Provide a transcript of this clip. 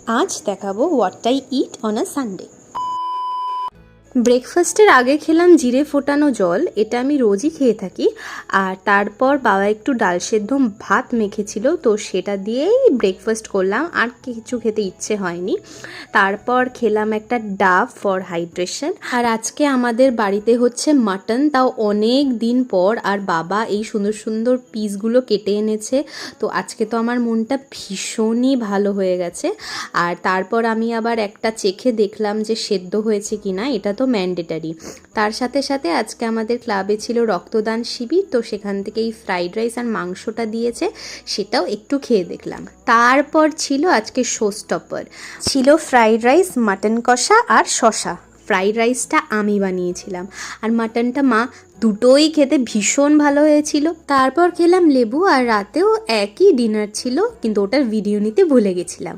আজ দেখাবো what I eat on a Sunday. ব্রেকফাস্টের আগে খেলাম জিরে ফোটানো জল, এটা আমি রোজই খেয়ে থাকি। আর তারপর বাবা একটু ডাল সেদ্ধ ভাত মেখেছিল, তো সেটা দিয়েই ব্রেকফাস্ট করলাম, আর কিছু খেতে ইচ্ছে হয়নি। তারপর খেলাম একটা ডাব ফর হাইড্রেশন। আর আজকে আমাদের বাড়িতে হচ্ছে মাটন, তাও অনেক দিন পর। আর বাবা এই সুন্দর সুন্দর পিসগুলো কেটে এনেছে, তো আজকে তো আমার মনটা ভীষণই ভালো হয়ে গেছে। আর তারপর আমি আবার একটা চেখে দেখলাম যে সেদ্ধ হয়েছে কিনা, এটা তো ম্যান্ডেটারি। তার সাথে সাথে আজকে আমাদের ক্লাবে ছিল রক্তদান শিবির, তো সেখান থেকে এই ফ্রাইড রাইস আর মাংসটা দিয়েছে, সেটাও একটু খেয়ে দেখলাম। তারপর ছিল আজকে শো স্টপার, ছিল ফ্রাইড রাইস, মাটন কষা আর শশা। ফ্রাইড রাইসটা আমি বানিয়েছিলাম, আর মাটনটা মা। দুটোই খেতে ভীষণ ভালো হয়েছিল। তারপর খেলাম লেবু, আর রাতেও একই ডিনার ছিল, কিন্তু ওটার ভিডিও নিতে ভুলে গেছিলাম।